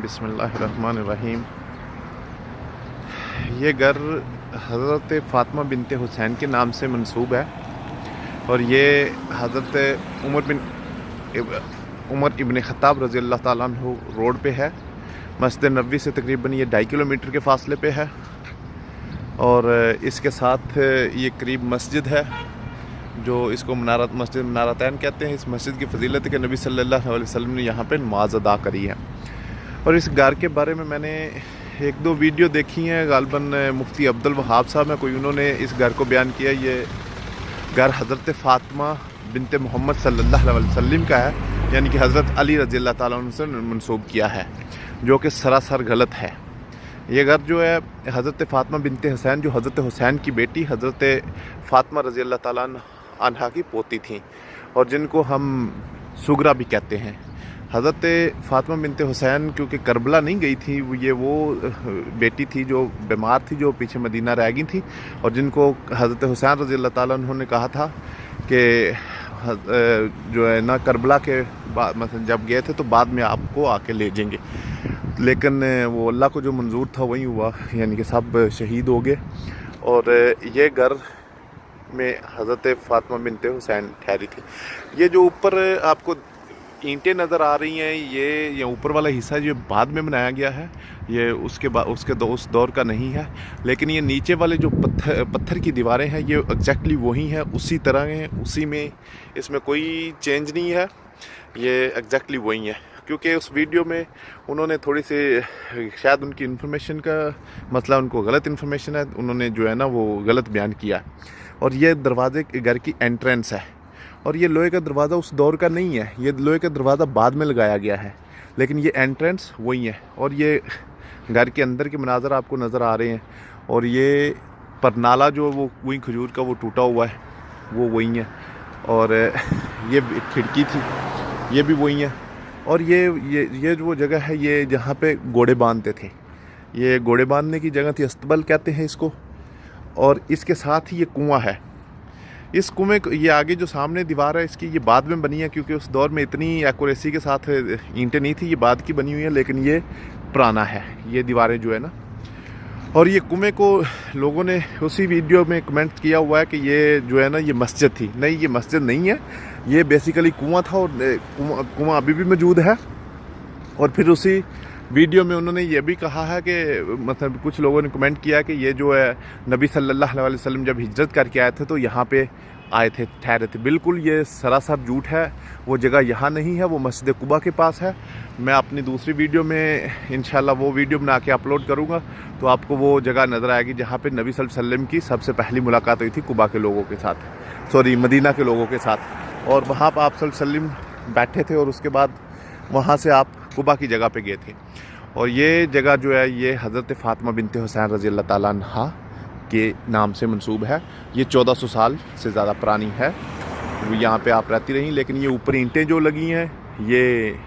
बिस्मिल्लाहिर्रहमानिर्रहीम। ये घर हज़रत फ़ातिमा बिनते हुसैन के नाम से मंसूब है और ये हज़रत उमर इब्न ख़त्ताब रज़ी अल्लाह ताला अन्हु रोड पे है। मस्जिद नबवी से तकरीबन ये 2.5 किलोमीटर के फासले पे है और इसके साथ ये करीब मस्जिद है जो इसको मस्जिद मनारतैन कहते हैं। इस मस्जिद की फ़जीलत के नबी सल्लल्लाहु अलैहि वसल्लम ने यहाँ पे नमाज अदा करी है। और इस घर के बारे में मैंने 1-2 वीडियो देखी हैं, गालबन मुफ्ती अब्दुल वहाब साहब हैं कोई, उन्होंने इस घर को बयान किया। ये घर हज़रत फ़ातिमा बिनते मोहम्मद सल्लल्लाहु अलैहि वसल्लम का है, यानी कि हज़रत अली रज़ी अल्लाह ताला अन्हु से मंसूब किया है, जो कि सरासर गलत है। ये घर जो है हज़रत फ़ातिमा बिनते हुसैन, जो हज़रत हुसैन की बेटी हज़रत फ़ातिमा रज़ी अल्लाह ताला अन्हा की पोती थी और जिनको हम सुगरा भी कहते हैं। हज़रत फ़ातिमा बिनते हुसैन क्योंकि करबला नहीं गई थी, वो बेटी थी जो बीमार थी, जो पीछे मदीना रह गई थी और जिनको हज़रत हुसैन रज़ी अल्लाह ताला उन्होंने कहा था कि जो है ना करबला के बाद मतलब जब गए थे तो बाद में आपको आके ले जाएंगे, लेकिन वो अल्लाह को जो मंजूर था वही हुआ, यानी कि सब शहीद हो गए। और ये घर में हज़रत फ़ातिमा बिनते हुसैन ठहरी थी। ये जो ऊपर आपको ईंटें नज़र आ रही हैं, ये ऊपर वाला हिस्सा जो बाद में बनाया गया है, ये उस दौर का नहीं है, लेकिन ये नीचे वाले जो पत्थर की दीवारें हैं ये एग्जैक्टली वही हैं, उसी तरह हैं, उसी में, इसमें कोई चेंज नहीं है, ये एग्जैक्टली वही है। क्योंकि उस वीडियो में उन्होंने थोड़ी सी शायद उनकी इन्फॉर्मेशन का मसला, उनको गलत इन्फॉर्मेशन है, उन्होंने जो है ना वो गलत बयान किया। और ये दरवाजे घर की एंट्रेंस है और ये लोहे का दरवाज़ा उस दौर का नहीं है, ये लोहे का दरवाज़ा बाद में लगाया गया है, लेकिन ये एंट्रेंस वही है। और ये घर के अंदर के मनाज़र आपको नज़र आ रहे हैं और ये परनाला जो वो वही खजूर का वो टूटा हुआ है वो वही है और ये खिड़की थी ये भी वही है। और ये जो जगह है ये जहाँ पे घोड़े बांधते थे, ये घोड़े बांधने की जगह थी, अस्तबल कहते हैं इसको। और इसके साथ ही ये कुआं है। इस कुएं को, ये आगे जो सामने दीवार है इसकी, ये बाद में बनी है क्योंकि उस दौर में इतनी एक्यूरेसी के साथ ईंटें नहीं थी, ये बाद की बनी हुई है, लेकिन ये पुराना है ये दीवारें जो है ना। और ये कुएं को लोगों ने उसी वीडियो में कमेंट किया हुआ है कि ये जो है ना ये मस्जिद थी। नहीं, ये मस्जिद नहीं है, ये बेसिकली कुआं था और कुआं अभी भी मौजूद है। और फिर उसी वीडियो में उन्होंने ये भी कहा है कि मतलब कुछ लोगों ने कमेंट किया कि ये जो है नबी सल्लल्लाहु अलैहि वसल्लम जब हिजरत करके आए थे तो यहाँ पे आए थे, ठहरे थे। बिल्कुल ये सरासर झूठ है, वो जगह यहाँ नहीं है, वो मस्जिद कुबा के पास है। मैं अपनी दूसरी वीडियो में इंशाल्लाह वो वीडियो बना के अपलोड करूँगा तो आपको वो जगह नज़र आएगी जहाँ पे नबी सल्लल्लाहु अलैहि वसल्लम की सबसे पहली मुलाकात हुई थी कुबा के लोगों के साथ, सॉरी मदीना के लोगों के साथ। और वहाँ पर आप सल्लल्लाहु अलैहि वसल्लम बैठे थे और उसके बाद वहाँ से आप कुबा की जगह पे गए थे। और ये जगह जो है ये हज़रत फ़ातिमा बिनते हुसैन रज़ी अल्लाह ताला अन्हा के नाम से मंसूब है। ये 1400 साल से ज़्यादा पुरानी है, यहाँ पे आप रहती रहीं। लेकिन ये ऊपर ईंटें जो लगी हैं ये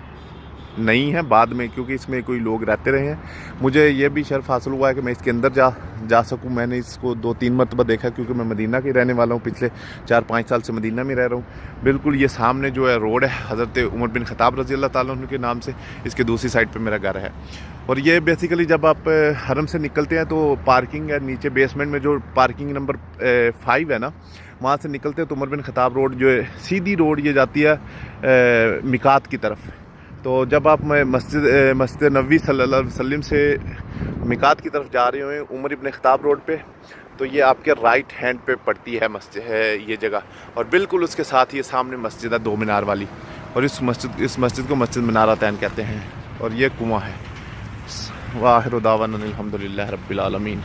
नहीं है, बाद में, क्योंकि इसमें कोई लोग रहते रहे हैं। मुझे ये भी शर्फ हासिल हुआ है कि मैं इसके अंदर जा सकूं। मैंने इसको 2-3 मरतबा देखा क्योंकि मैं मदीना के रहने वाला हूँ, पिछले 4-5 साल से मदीना में रह रहा हूँ। बिल्कुल ये सामने जो है रोड है हज़रत उमर बिन ख़त्ताब रज़ी अल्लाह ताला अन्हु के नाम से, इसके दूसरी साइड पर मेरा घर है। और ये बेसिकली जब आप हरम से निकलते हैं तो पार्किंग है नीचे बेसमेंट में, जो पार्किंग नंबर 5 है ना, वहाँ से निकलते हैं तो उमर बिन ख़त्ताब रोड जो है सीधी रोड ये जाती है मिकात की तरफ। तो जब आप मस्जिद नबवी सल्लल्लाहु अलैहि वसल्लम से मिकात की तरफ जा रहे हो उमर इब्न ख़त्ताब रोड पे, तो ये आपके राइट हैंड पे पड़ती है मस्जिद है ये जगह। और बिल्कुल उसके साथ ये सामने मस्जिद है 2 मीनार वाली, और इस मस्जिद को मस्जिद मनारतैन कहते हैं। और ये कुआं है। वाहिर दावाना अनिल हम्दुलिल्लाहि रब्बिल आलमीन।